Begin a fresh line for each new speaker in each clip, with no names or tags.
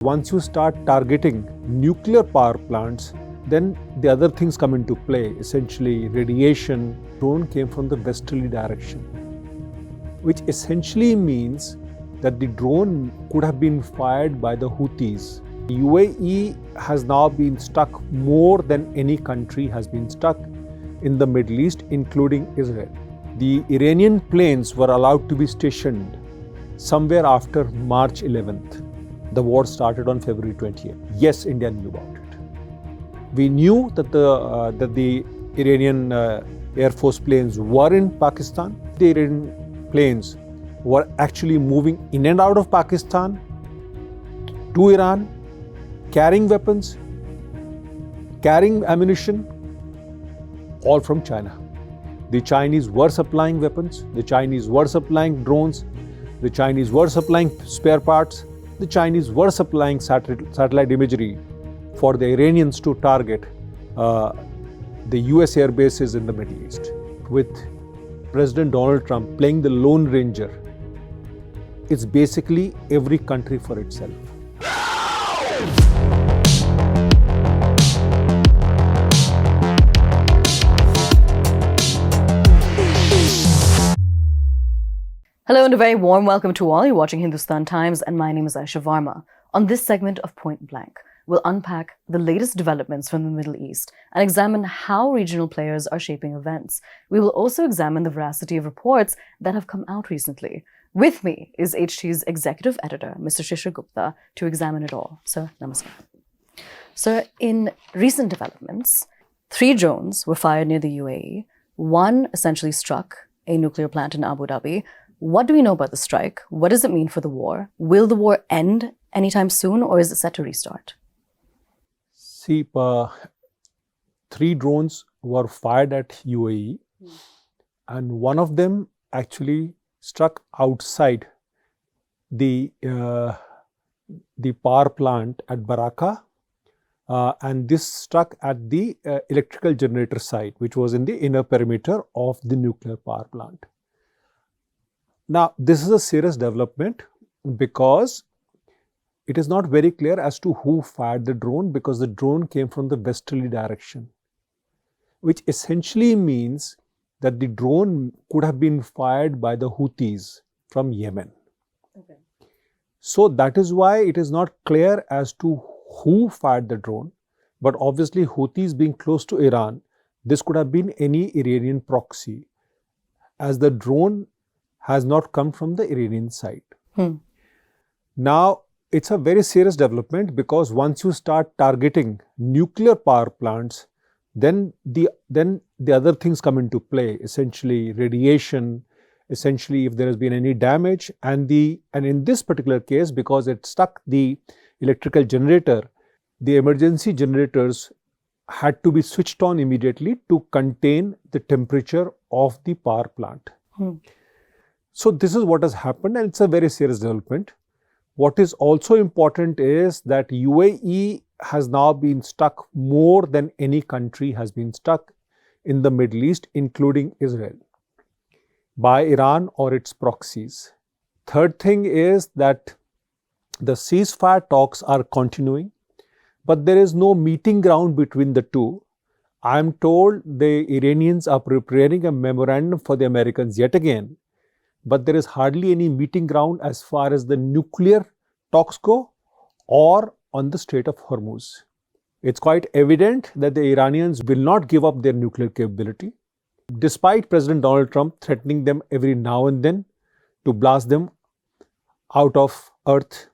Once you start targeting nuclear power plants, then the other things come into play, essentially radiation. Drone came from the westerly direction, which essentially means that the drone could have been fired by the Houthis. UAE has now been stuck more than any country has been stuck in the Middle East, including Israel. The Iranian planes were allowed to be stationed somewhere after March 11th. The war started on February 20th. Yes, India knew about it. We knew that the Iranian Air Force planes were in Pakistan. The Iranian planes were actually moving in and out of Pakistan to Iran, carrying weapons, carrying ammunition, all from China. The Chinese were supplying weapons, the Chinese were supplying drones, the Chinese were supplying spare parts, the Chinese were supplying satellite imagery for the Iranians to target the US air bases in the Middle East. With President Donald Trump playing the Lone Ranger, it's basically every country for itself.
Hello and a very warm welcome to all. You're watching Hindustan Times and my name is Aisha Varma. On this segment of Point Blank, we'll unpack the latest developments from the Middle East and examine how regional players are shaping events. We will also examine the veracity of reports that have come out recently. With me is HT's executive editor, Mr. Shishir Gupta, to examine it all. Sir, namaskar. Sir, in recent developments, 3 drones were fired near the UAE. 1 essentially struck a nuclear plant in Abu Dhabi. What do we know about the strike? What does it mean for the war? Will the war end anytime soon, or is it set to restart?
See, 3 drones were fired at UAE, and one of them actually struck outside the power plant at Barakah, and this struck at the electrical generator site, which was in the inner perimeter of the nuclear power plant. Now, this is a serious development because it is not very clear as to who fired the drone, because the drone came from the westerly direction, which essentially means that the drone could have been fired by the Houthis from Yemen. Okay. So that is why it is not clear as to who fired the drone, but obviously Houthis being close to Iran, this could have been any Iranian proxy, as the drone has not come from the Iranian side. Now, it's a very serious development because once you start targeting nuclear power plants, then the other things come into play, essentially radiation, essentially if there has been any damage, and in this particular case, because it struck the electrical generator, the emergency generators had to be switched on immediately to contain the temperature of the power plant. So this is what has happened, and it's a very serious development. What is also important is that UAE has now been stuck more than any country has been stuck in the Middle East, including Israel, by Iran or its proxies. Third thing is that the ceasefire talks are continuing, but there is no meeting ground between the two. I am told the Iranians are preparing a memorandum for the Americans yet again, but there is hardly any meeting ground as far as the nuclear talks go or on the Strait of Hormuz. It's quite evident that the Iranians will not give up their nuclear capability, despite President Donald Trump threatening them every now and then to blast them out of earth.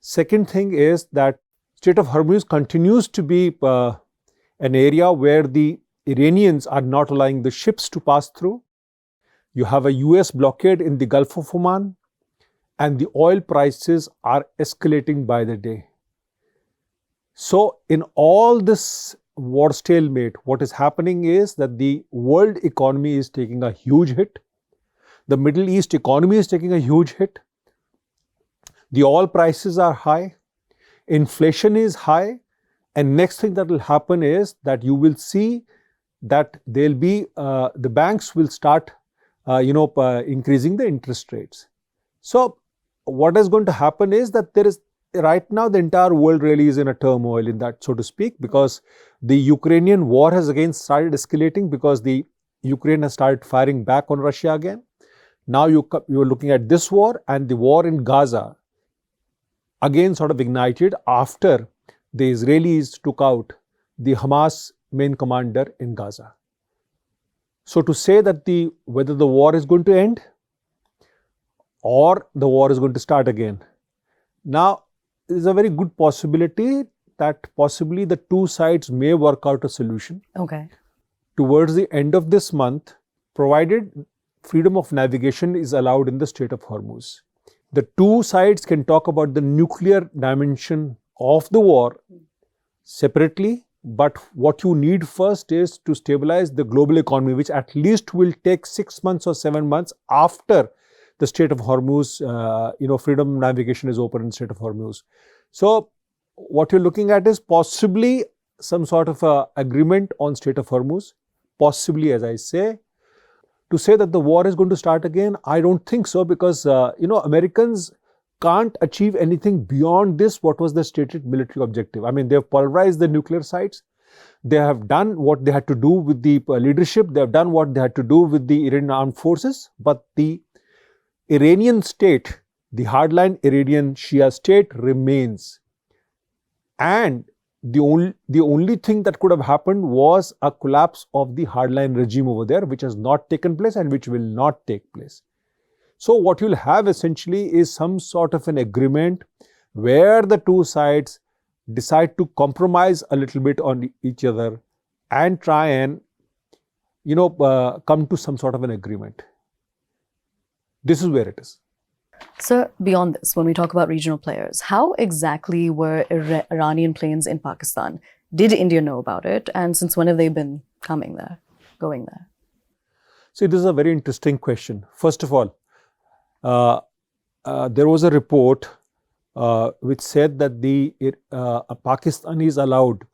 Second thing is that Strait of Hormuz continues to be an area where the Iranians are not allowing the ships to pass through. You have a US blockade in the Gulf of Oman, and the oil prices are escalating by the day. So in all this war stalemate, what is happening is that the world economy is taking a huge hit. The Middle East economy is taking a huge hit. The oil prices are high. Inflation is high. And next thing that will happen is that you will see that there'll be, the banks will start increasing the interest rates. So what is going to happen is that there is right now the entire world really is in a turmoil in that, so to speak, because the Ukrainian war has again started escalating because the Ukraine has started firing back on Russia again. Now you're looking at this war, and the war in Gaza again sort of ignited after the Israelis took out the Hamas main commander in Gaza. So to say that whether the war is going to end or the war is going to start again, now there is a very good possibility that possibly the two sides may work out a solution.
Okay.
Towards the end of this month, provided freedom of navigation is allowed in the Strait of Hormuz. The two sides can talk about the nuclear dimension of the war separately, but what you need first is to stabilize the global economy, which at least will take 6 months or 7 months after the Strait of Hormuz, freedom of navigation is open in the Strait of Hormuz. So what you're looking at is possibly some sort of a agreement on Strait of Hormuz, possibly, as I say. To say that the war is going to start again, I don't think so, because Americans can't achieve anything beyond this, what was the stated military objective. I mean, they have pulverized the nuclear sites. They have done what they had to do with the leadership. They have done what they had to do with the Iranian armed forces. But the Iranian state, the hardline Iranian Shia state remains. And the only thing that could have happened was a collapse of the hardline regime over there, which has not taken place and which will not take place. So what you'll have essentially is some sort of an agreement where the two sides decide to compromise a little bit on each other and try and, come to some sort of an agreement. This is where it is.
So beyond this, when we talk about regional players, how exactly were Iranian planes in Pakistan? Did India know about it? And since when have they been going there?
See, this is a very interesting question. First of all, there was a report which said that the Pakistanis allowed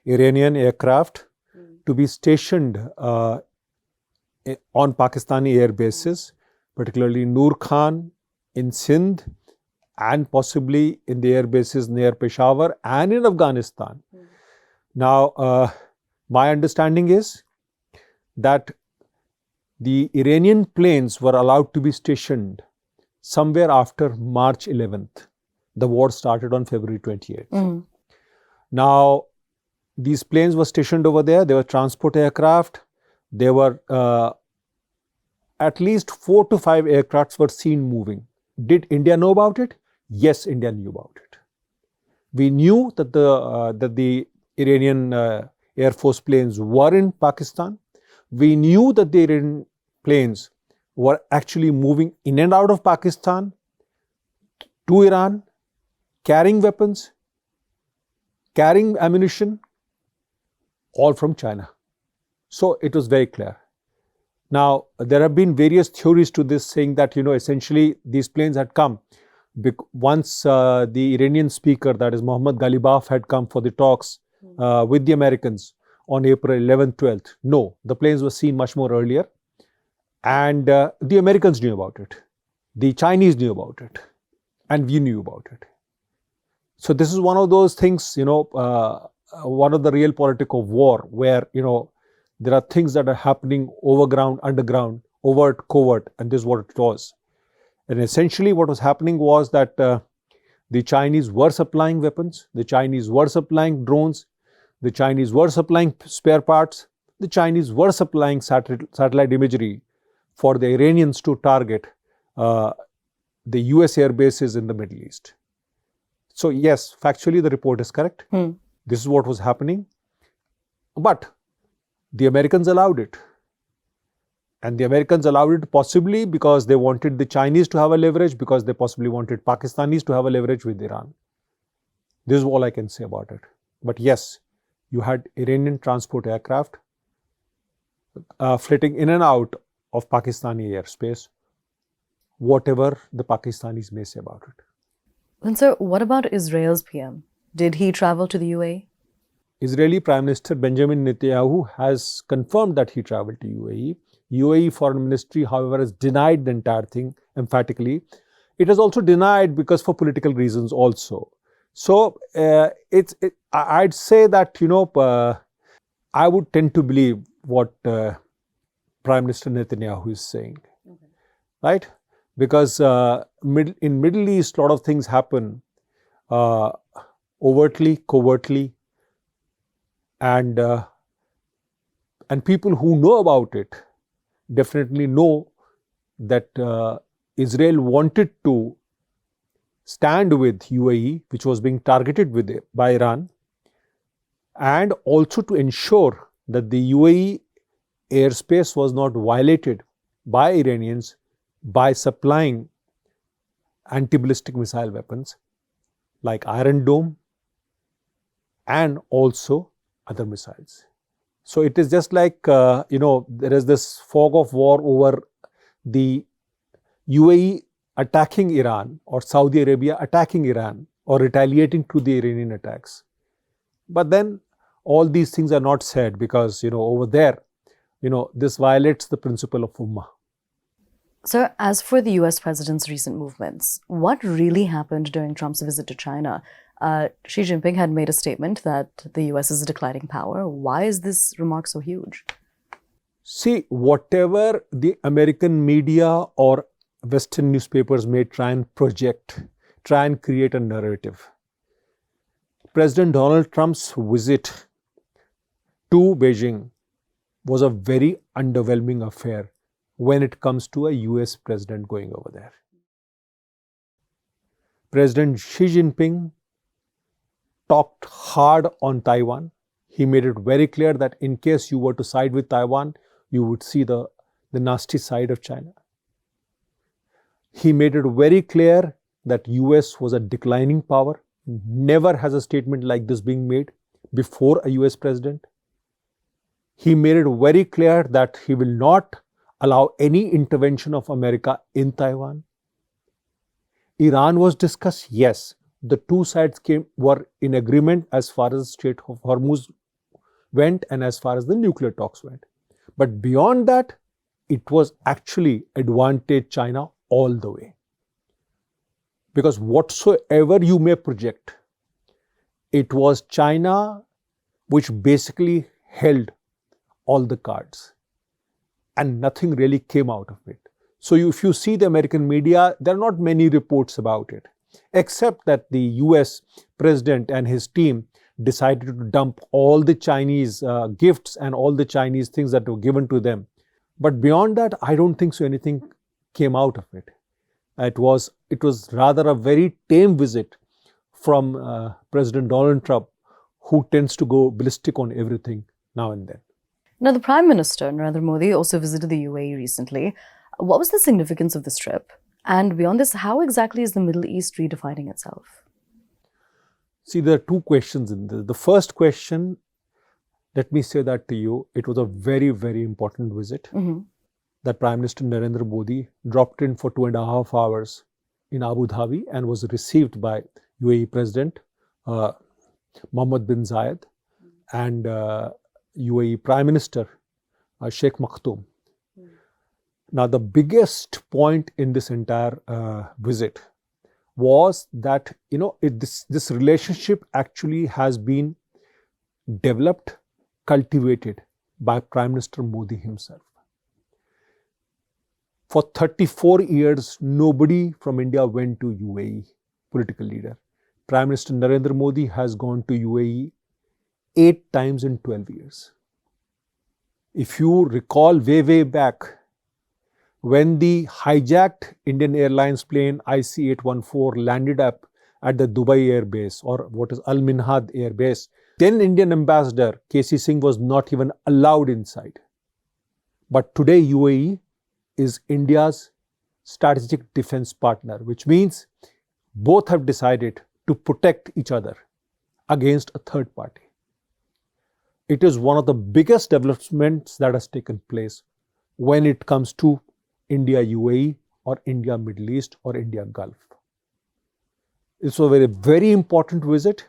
Iranian aircraft to be stationed on Pakistani air bases, particularly Noor Khan in Sindh and possibly in the air bases near Peshawar and in Afghanistan. Now, my understanding is that the Iranian planes were allowed to be stationed somewhere after March 11th. The war started on February 28th. Now, these planes were stationed over there. They were transport aircraft. There were at least 4 to 5 aircrafts were seen moving. Did India know about it? Yes, India knew about it. We knew that the Iranian Air Force planes were in Pakistan. We knew that the Iranian planes were actually moving in and out of Pakistan to Iran, carrying weapons, carrying ammunition, all from China. So it was very clear. Now, there have been various theories to this saying that, essentially these planes had come once the Iranian speaker, that is Mohammad Ghalibaf, had come for the talks with the Americans on April 11th, 12th. No, the planes were seen much more earlier. And the Americans knew about it. The Chinese knew about it. And we knew about it. So this is one of those things, one of the real politics of war where, there are things that are happening overground, underground, overt, covert, and this is what it was. And essentially what was happening was that the Chinese were supplying weapons, the Chinese were supplying drones, the Chinese were supplying spare parts, the Chinese were supplying satellite imagery for the Iranians to target the US air bases in the Middle East. So yes, factually the report is correct. This is what was happening. But the Americans allowed it. And the Americans allowed it possibly because they wanted the Chinese to have a leverage, because they possibly wanted Pakistanis to have a leverage with Iran. This is all I can say about it. But yes, you had Iranian transport aircraft flitting in and out of Pakistani airspace, whatever the Pakistanis may say about it.
And so what about Israel's PM? Did he travel to the UAE?
Israeli Prime Minister Benjamin Netanyahu has confirmed that he traveled to UAE. UAE Foreign Ministry, however, has denied the entire thing emphatically. It is also denied because for political reasons also. So I'd say that I would tend to believe what Prime Minister Netanyahu is saying, right? Because in Middle East, a lot of things happen overtly, covertly, and people who know about it definitely know that Israel wanted to stand with UAE, which was being targeted by Iran, and also to ensure that the UAE airspace was not violated by Iranians by supplying anti-ballistic missile weapons like Iron Dome and also other missiles. So it is just like, there is this fog of war over the UAE attacking Iran or Saudi Arabia attacking Iran or retaliating to the Iranian attacks. But then all these things are not said because, over there, this violates the principle of Ummah.
Sir, as for the US president's recent movements, what really happened during Trump's visit to China? Xi Jinping had made a statement that the US is a declining power. Why is this remark so huge?
See, whatever the American media or Western newspapers may try and project, try and create a narrative. President Donald Trump's visit to Beijing was a very underwhelming affair when it comes to a US president going over there. President Xi Jinping talked hard on Taiwan. He made it very clear that in case you were to side with Taiwan, you would see the nasty side of China. He made it very clear that US was a declining power. Never has a statement like this being made before a US president. He made it very clear that he will not allow any intervention of America in Taiwan. Iran was discussed, yes. The two sides were in agreement as far as the Strait of Hormuz went and as far as the nuclear talks went. But beyond that, it was actually advantage China all the way. Because whatsoever you may project, it was China which basically held all the cards and nothing really came out of it. So if you see the American media, there are not many reports about it, except that the US president and his team decided to dump all the Chinese gifts and all the Chinese things that were given to them. But beyond that, I don't think so anything came out of it. It was rather a very tame visit from President Donald Trump, who tends to go ballistic on everything now and then.
Now, the Prime Minister, Narendra Modi, also visited the UAE recently. What was the significance of this trip? And beyond this, how exactly is the Middle East redefining itself?
See, there are two questions in this. The first question, let me say that to you, it was a very, very important visit. That Prime Minister Narendra Modi dropped in for 2.5 hours in Abu Dhabi and was received by UAE President Mohammed bin Zayed and UAE Prime Minister Sheikh Maktoum. Now, the biggest point in this entire visit was that this relationship actually has been developed, cultivated by Prime Minister Modi himself. For 34 years, nobody from India went to UAE, political leader. Prime Minister Narendra Modi has gone to UAE 8 times in 12 years. If you recall way back, when the hijacked Indian Airlines plane IC-814 landed up at the Dubai Air Base, or what is Al Minhad Air Base, then Indian Ambassador KC Singh was not even allowed inside. But today UAE is India's strategic defense partner, which means both have decided to protect each other against a third party. It is one of the biggest developments that has taken place when it comes to India UAE or India Middle East or India Gulf. This was a very important visit.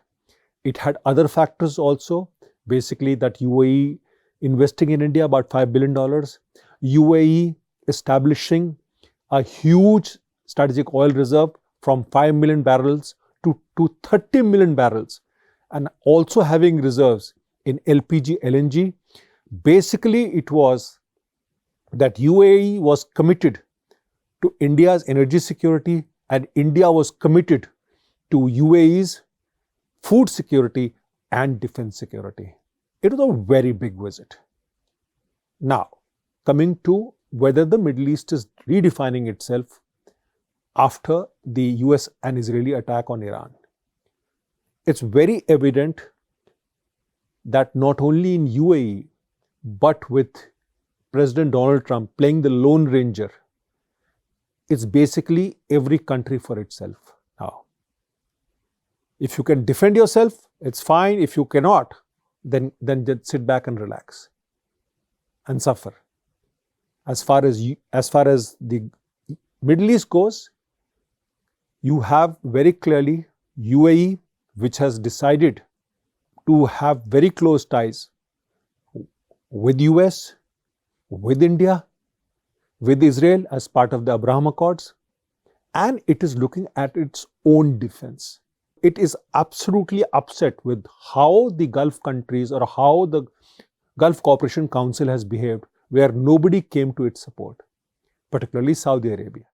It had other factors also, basically that UAE investing in India about $5 billion, UAE establishing a huge strategic oil reserve from 5 million barrels to 30 million barrels, and also having reserves in LPG, LNG. Basically, it was that UAE was committed to India's energy security and India was committed to UAE's food security and defense security. It was a very big visit. Now, coming to whether the Middle East is redefining itself after the US and Israeli attack on Iran. It's very evident that not only in UAE, but with President Donald Trump playing the Lone Ranger, it's basically every country for itself now. If you can defend yourself, it's fine. If you cannot, then just sit back and relax and suffer. As far as the Middle East goes, you have very clearly UAE, which has decided to have very close ties with US, with India, with Israel as part of the Abraham Accords, and it is looking at its own defense. It is absolutely upset with how the Gulf countries or how the Gulf Cooperation Council has behaved, where nobody came to its support, particularly Saudi Arabia.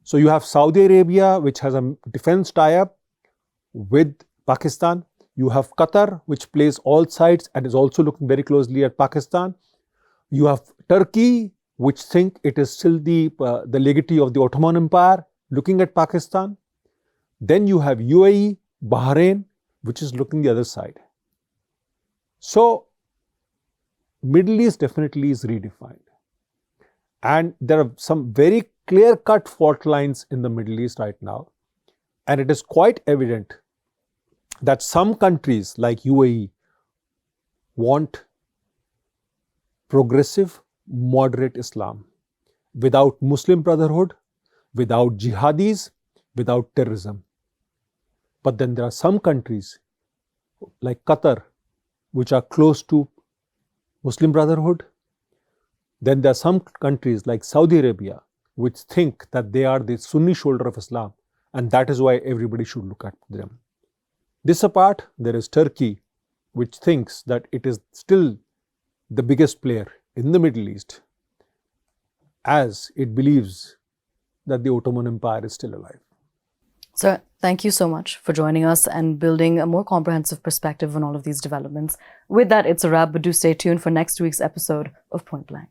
So you have Saudi Arabia, which has a defense tie-up with Pakistan. You have Qatar, which plays all sides and is also looking very closely at Pakistan. You have Turkey, which think it is still the legatee of the Ottoman Empire, looking at Pakistan. Then you have UAE, Bahrain, which is looking the other side. So, Middle East definitely is redefined. And there are some very clear-cut fault lines in the Middle East right now. And it is quite evident that some countries like UAE want progressive, moderate Islam without Muslim Brotherhood, without jihadis, without terrorism. But then there are some countries like Qatar, which are close to Muslim Brotherhood. Then there are some countries like Saudi Arabia, which think that they are the Sunni shoulder of Islam, and that is why everybody should look at them. This apart, there is Turkey, which thinks that it is still the biggest player in the Middle East, as it believes that the Ottoman Empire is still alive.
Sir, thank you so much for joining us and building a more comprehensive perspective on all of these developments. With that, it's a wrap, but do stay tuned for next week's episode of Point Blank.